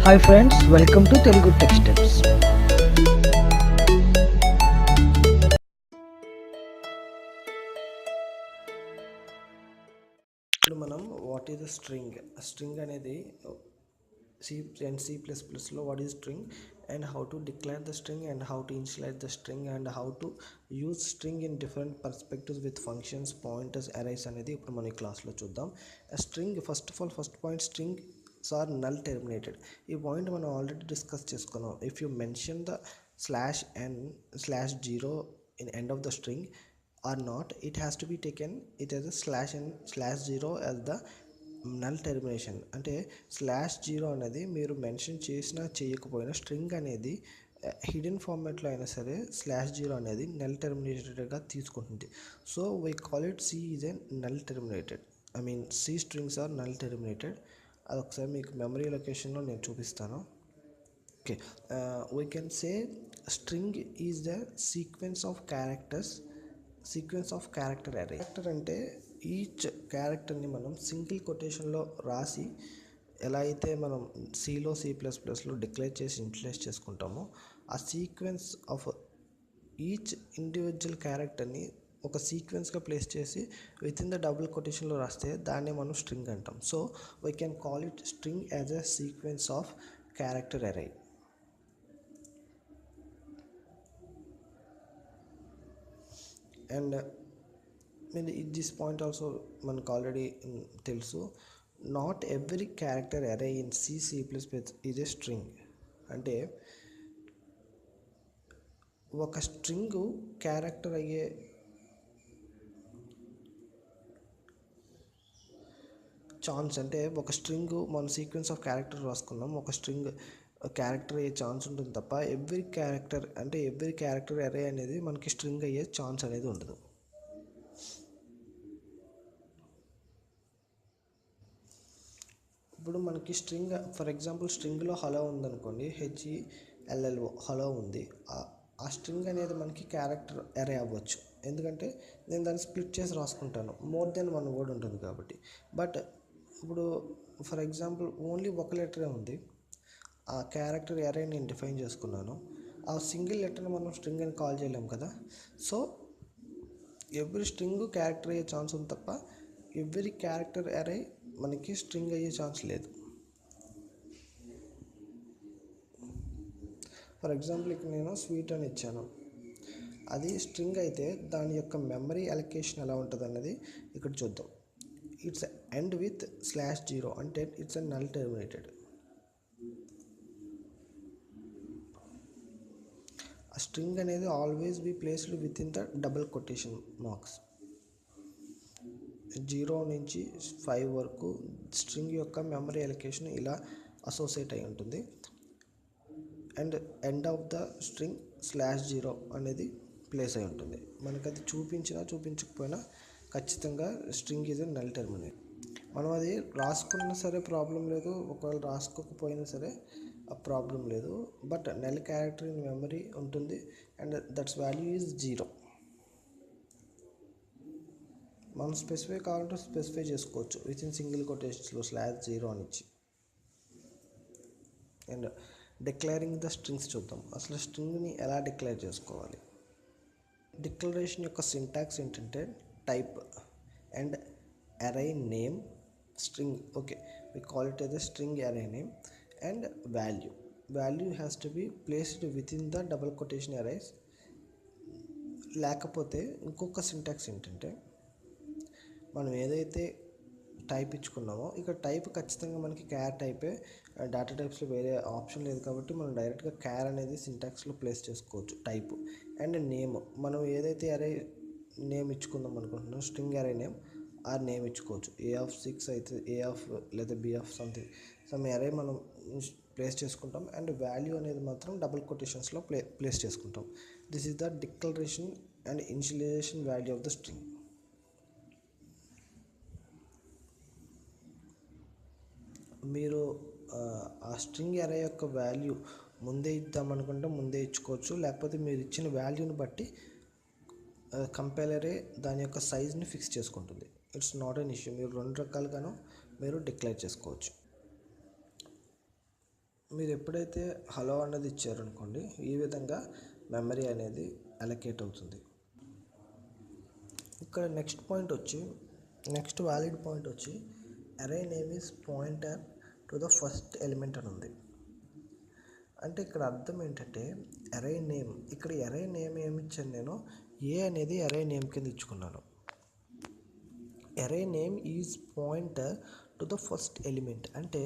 Hi friends, welcome to Telugu textiles. ఇప్పుడు మనం what is the string అనేది C++లో what is string and how to declare the string and how to initialize the string and how to use string in different perspectives with functions, pointers, arrays అనేది ఇప్పుడు మన ఈ క్లాస్లో చూద్దాం. String first point, string are null terminated. ఈ point మనం already discuss చేసుకున్నాం. If you mention the /n/0 in end of the string or not, it has to be taken it as a /n/0 as the null termination. అంటే /0 అనేది మీరు mention చేసినా చేయకపోయినా string అనేది hidden ఫార్మాట్లో అయినా సరే /0 అనేది నల్ టెర్మినేటెడ్గా తీసుకుంటుంది. So we call it C is a null terminated. C strings are null terminated. అది ఒకసారి మీకు మెమరీ లొకేషన్లో నేను చూపిస్తాను. Okay, we can say string is the sequence of character array. Character అంటే ఈచ్ క్యారెక్టర్ని మనం సింగిల్ కొటేషన్లో రాసి ఎలా అయితే మనం C++లో డిక్లేర్ చేసి ఇనిషియలైజ్ చేసుకుంటామో, ఆ సీక్వెన్స్ ఆఫ్ ఈచ్ ఇండివిజువల్ క్యారెక్టర్ని ఒక సీక్వెన్స్గా ప్లేస్ చేసి విత్ ఇన్ ద డబుల్ కొటేషన్లో రాస్తే దాన్ని మనం స్ట్రింగ్ అంటాం. So we can call it string as a sequence of character అరే. అండ్ దిస్ పాయింట్ ఆల్సో మనకు ఆల్రెడీ తెలుసు. నాట్ ఎవ్రీ క్యారెక్టర్ అరే in C++ is a string. అంటే ఒక స్ట్రింగ్ క్యారెక్టర్ అయ్యే ఛాన్స్, అంటే ఒక స్ట్రింగ్ మనం సీక్వెన్స్ ఆఫ్ క్యారెక్టర్ రాసుకున్నాం, ఒక స్ట్రింగ్ క్యారెక్టర్ అయ్యే ఛాన్స్ ఉంటుంది తప్ప ఎవ్రీ క్యారెక్టర్ అరే అనేది మనకి స్ట్రింగ్ అయ్యే ఛాన్స్ అనేది ఉండదు. ఇప్పుడు మనకి స్ట్రింగ్, ఫర్ ఎగ్జాంపుల్ స్ట్రింగ్లో హలో ఉందనుకోండి, HELLO హలో ఉంది. ఆ స్ట్రింగ్ అనేది మనకి క్యారెక్టర్ అరే అవ్వచ్చు, ఎందుకంటే నేను దాన్ని స్ప్లిట్ చేసి రాసుకుంటాను, మోర్ దెన్ వన్ వర్డ్ ఉంటుంది కాబట్టి. బట్ ఇప్పుడు ఫర్ ఎగ్జాంపుల్ ఓన్లీ ఒక లెటరే ఉంది, ఆ క్యారెక్టర్ అరే నేను డిఫైన్ చేసుకున్నాను, ఆ సింగిల్ లెటర్ని మనం స్ట్రింగ్ అని కాల్ చేయలేము కదా. సో ఎవ్రీ స్ట్రింగ్ క్యారెక్టర్ అయ్యే ఛాన్స్ ఉంది తప్ప ఎవ్రీ క్యారెక్టర్ అరే మనకి స్ట్రింగ్ అయ్యే ఛాన్స్ లేదు. ఫర్ ఎగ్జాంపుల్ ఇక్కడ నేను స్వీట్ అని ఇచ్చాను, అది స్ట్రింగ్ అయితే దాని యొక్క మెమరీ అలొకేషన్ ఎలా ఉంటుంది అన్నది ఇక్కడ చూద్దాం. ఇట్స్ ఎండ్ విత్ /0 అంటే ఇట్స్ ఎ నల్ టెర్మినేటెడ్. ఆ స్ట్రింగ్ అనేది always be placed with in the double quotation marks. 0 నుంచి 5 వరకు స్ట్రింగ్ యొక్క మెమరీ అలొకేషన్ ఇలా అసోసియేట్ అయి ఉంటుంది. And end of the string /0 అనేది ప్లేస్ అయి ఉంటుంది. మనకు అది చూపించకపోయినా ఖచ్చితంగా string is a null terminate. మనం అది రాసుకున్నా సరే ప్రాబ్లం లేదు, ఒకవేళ రాసుకోకపోయినా సరే ఆ ప్రాబ్లం లేదు. But null character in memory ఉంటుంది అండ్ దట్స్ వాల్యూ ఈజ్ 0. మనం స్పెసిఫై కావాలంటే స్పెసిఫై చేసుకోవచ్చు విత్ ఇన్ సింగిల్ కొటేషన్స్లో /0 అని ఇచ్చి. అండ్ డిక్లేరింగ్ ద స్ట్రింగ్స్ చూద్దాం. అసలు స్ట్రింగ్ని ఎలా డిక్లేర్ చేసుకోవాలి. డిక్లరేషన్ యొక్క సింటాక్స్ ఏంటంటే టైప్ అండ్ అరే name string. Okay, we call it as a string array name and value has to be placed within the double quotation arrays. లేకపోతే ఇంకొక syntax ఏంటంటే, మనం ఏదైతే టైప్ ఇచ్చుకున్నామో ఇక్కడ టైప్ ఖచ్చితంగా మనకి క్యార్ టైపే, డేటా టైప్స్లో వేరే ఆప్షన్ లేదు కాబట్టి మనం డైరెక్ట్గా క్యార్ అనేది సింటాక్స్లో ప్లేస్ చేసుకోవచ్చు టైప్. అండ్ నేమ్, మనం ఏదైతే అరే నేమ్ ఇచ్చుకుందాం అనుకుంటున్నాం స్ట్రింగ్ అరే నేమ్, ఆ నేమ్ ఇచ్చుకోవచ్చు. A6 అయితే లేదా B సమ్ అరే మనం ప్లేస్ చేసుకుంటాం. అండ్ వాల్యూ అనేది మాత్రం డబుల్ కొటేషన్స్లో ప్లేస్ చేసుకుంటాం. This is the declaration and initialization value of the string. మీరు ఆ స్ట్రింగ్ అరే యొక్క వాల్యూ ముందే ఇద్దామనుకుంటే ముందే ఇచ్చుకోవచ్చు, లేకపోతే మీరు ఇచ్చిన వాల్యూని బట్టి కంపైలరే దాని యొక్క సైజ్ని ఫిక్స్ చేసుకుంటుంది. It's not an issue. మీరు రెండు రకాలుగాను మీరు డిక్లేర్ చేసుకోవచ్చు. మీరు ఎప్పుడైతే హలో అన్నది ఇచ్చారనుకోండి, ఈ విధంగా మెమరీ అనేది అలొకేట్ అవుతుంది. ఇక్కడ నెక్స్ట్ వ్యాలిడ్ పాయింట్ వచ్చి అరే name is pointer to the first element అని ఉంది. అంటే ఇక్కడ అర్థం ఏంటంటే ఇక్కడ అరే నేమ్ ఏమి ఇచ్చాను నేను, ఏ అనేది అరే నేమ్ కింద ఇచ్చుకున్నాను. Array name is pointer to the first element అంటే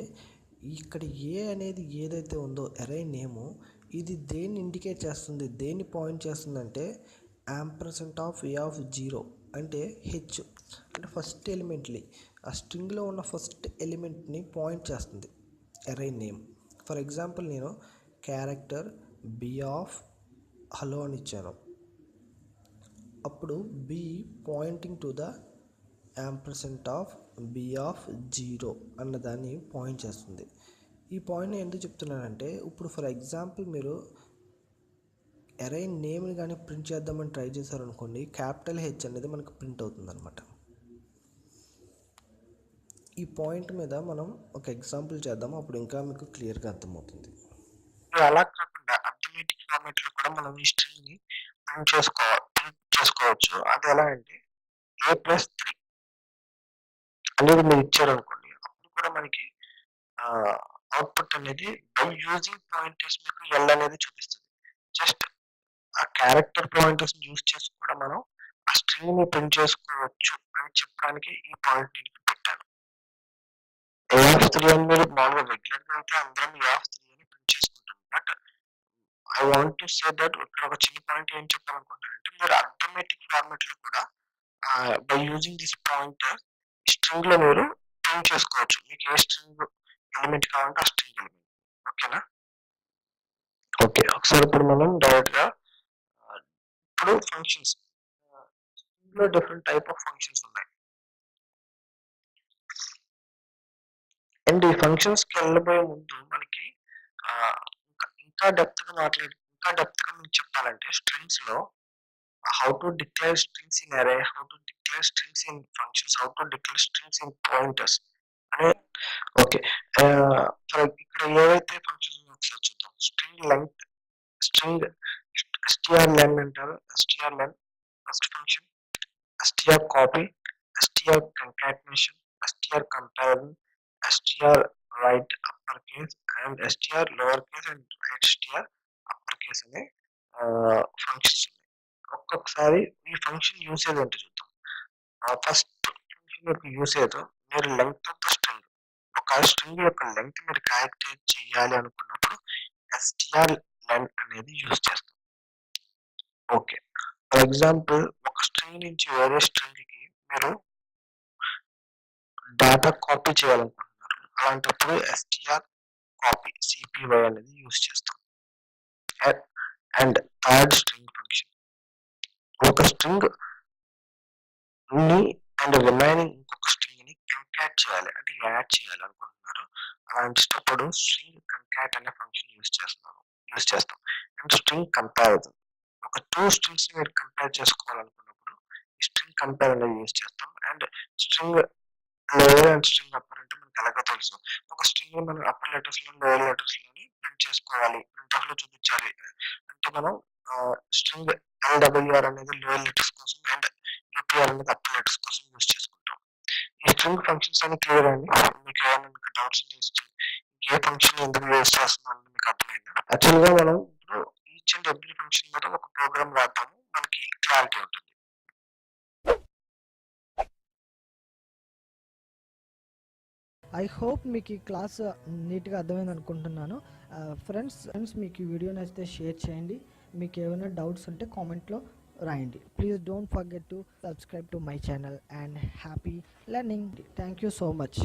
ఇక్కడ ఏ అనేది ఏదైతే ఉందో అరే నేము, ఇది దేన్ని ఇండికేట్ చేస్తుంది, దేన్ని పాయింట్ చేస్తుందంటే యాంపర్సెంట్ ఆఫ్ ఏ ఆఫ్ 0 అంటే హెచ్ అంటే ఫస్ట్ ఎలిమెంట్ని, ఆ స్ట్రింగ్లో ఉన్న ఫస్ట్ ఎలిమెంట్ని పాయింట్ చేస్తుంది అరే నేమ్. ఫర్ ఎగ్జాంపుల్ నేను క్యారెక్టర్ బి ఆఫ్ హలో అని ఇచ్చాను. అప్పుడు B pointing to the ampersand of B of 0 అన్నదాన్ని పాయింట్ చేస్తుంది. ఈ పాయింట్ని ఎందుకు చెప్తున్నానంటే, ఇప్పుడు ఫర్ ఎగ్జాంపుల్ మీరు అరే నేమ్ని కానీ ప్రింట్ చేద్దామని ట్రై చేశారనుకోండి, క్యాపిటల్ హెచ్ అనేది మనకు ప్రింట్ అవుతుంది అనమాట. ఈ పాయింట్ మీద మనం ఒక ఎగ్జాంపుల్ చేద్దాం, అప్పుడు ఇంకా మీకు క్లియర్గా అర్థమవుతుంది. అలా కాకుండా అథమెటిక్ ఫార్మాట్లో కూడా మనం ఈ స్ట్రింగ్ని ప్రింట్ చేసుకోవచ్చు. అది ఎలా అంటే A+3 అనేది మీరు ఇచ్చారనుకోండి, అప్పుడు కూడా మనకి అవుట్పుట్ అనేది బై యూజింగ్ పాయింటర్స్ మీకు ఎల్ అనేది చూపిస్తుంది. జస్ట్ ఆ క్యారెక్టర్ పాయింటర్స్ యూజ్ చేసి కూడా మనం ఆ స్ట్రింగ్ ని ప్రింట్ చేసుకోవచ్చు అని చెప్పడానికి ఈ పాయింట్ నేను పెట్టాను. A3 అని మీరు మామూలుగా రెగ్యులర్ గా అయితే అందరం A3 అని ప్రింట్ చేసుకుంటాం. But I want to say that ఇక్కడ ఒక చిన్న పాయింట్ ఏం చెప్పాలనుకుంటున్నానంటే, మీరు అథమెటిక్ ఫార్మాట్ లో కూడా by using this pointer string లో మీరు ప్రింట్ చేసుకోవచ్చు. మీకు ఏ స్ట్రింగ్ ఎలిమెంట్ కావాలంటే ఆ స్ట్రింగ్ ఎలిమెంట్. ఓకేనా? ఓకే, ఒకసారి ఇప్పుడు మనం డైరెక్ట్ గా ఇప్పుడు ఫంక్షన్స్ లో డిఫరెంట్ టైప్ ఆఫ్ ఫంక్షన్స్ ఉన్నాయి. అండ్ ఈ ఫంక్షన్స్ కి వెళ్ళబోయే ముందు మనకి ఇంకా డెప్త్ గా మీకు చెప్పాలంటే, స్ట్రింగ్స్ లో how to declare strings in array, how to declare strings in functions, how to declare strings in pointers అనే. ఓకే, ఇక్కడ ఏవైతే ఫంక్షన్స్ ఒకసారి చూద్దాం. స్ట్రింగ్ లెంగ్త్, స్ట్రింగ్ strlen అంటారు. strlen first function, str copy, str concatenation, str comparison, str right uppercase and str lowercase and right str uppercase అనే functions ఉన్నాయి. ఒక్కొక్కసారి ఈ ఫంక్షన్ యూసేజ్ అంటే చూద్దాం. ఫస్ట్ ఫంక్షన్ యొక్క యూసేజ్, మీరు లెంగ్త్ ఆఫ్ ద స్ట్రింగ్, ఒక స్ట్రింగ్ యొక్క లెంగ్త్ మీరు క్యాలిక్యులేట్ చేయాలి అనుకున్నప్పుడు str len అనేది యూజ్ చేస్తాం. ఓకే, ఫర్ ఎగ్జాంపుల్ ఒక స్ట్రింగ్ నుంచి వేరే స్ట్రింగ్ కి మీరు డేటా కాపీ చేయాలనుకుంటున్నారు. అలాంటప్పుడు str కాపీ cpy అనేది యూజ్ చేస్తాం. అండ్ థర్డ్ స్ట్రింగ్ ఫంక్షన్, ఒక స్ట్రింగ్ ని అండ్ రిమైనింగ్ ఇంకొక స్ట్రింగ్ ని కంకాట్ చేయాలి అంటే యాడ్ చేయాలి అనుకుంటున్నారు. అలాంటప్పుడు స్ట్రింగ్ కంకాట్ అనే ఫంక్షన్ యూజ్ చేస్తాం. అండ్ స్ట్రింగ్ కంపారిజన్, ఒక టూ స్ట్రింగ్స్ ని మీరు కంపేర్ చేసుకోవాలనుకున్నప్పుడు ఈ స్ట్రింగ్ కంపేర్ అనేది యూజ్ చేస్తాం. And string lower and string upper అంటే మనకి ఎలాగో తెలుసు. ఒక స్ట్రింగ్ మనం అప్పర్ లెటర్స్ లో లోయర్ లెటర్స్ లోని ప్రింట్ చేసుకోవాలి, ప్రింట్ ఆఫ్ లో చూపించాలి అంటే మనం స్ట్రింగ్ LWR అనేది లోయర్ లెటర్స్ కోసం అండ్ UPR అనేది అప్పర్ లెటర్స్ కోసం యూజ్ చేసుకుంటాం. ఈ స్ట్రింగ్ ఫంక్షన్స్ అని క్లియర్ అండి? మీకు ఏమైనా డౌట్స్ ఏ ఫంక్షన్ ఎందుకు యూజ్ చేస్తున్నాను మీకు అర్థమైందా? యాక్చువల్ గా మనం ఇప్పుడు ఈచ్ అండ్ ఎవ్రీ ఫంక్షన్ మీద ఒక ప్రోగ్రామ్ రాద్దాము, మనకి క్లారిటీ ఉంటుంది. ఐ హోప్ మీకు ఈ క్లాస్ నీట్గా అర్థమైంది అనుకుంటున్నాను. ఫ్రెండ్స్ మీకు ఈ వీడియో నచ్చితే షేర్ చేయండి. మీకు ఏమైనా డౌట్స్ ఉంటే కామెంట్లో రాయండి. Please don't forget to subscribe to my channel and happy learning. Thank you so much.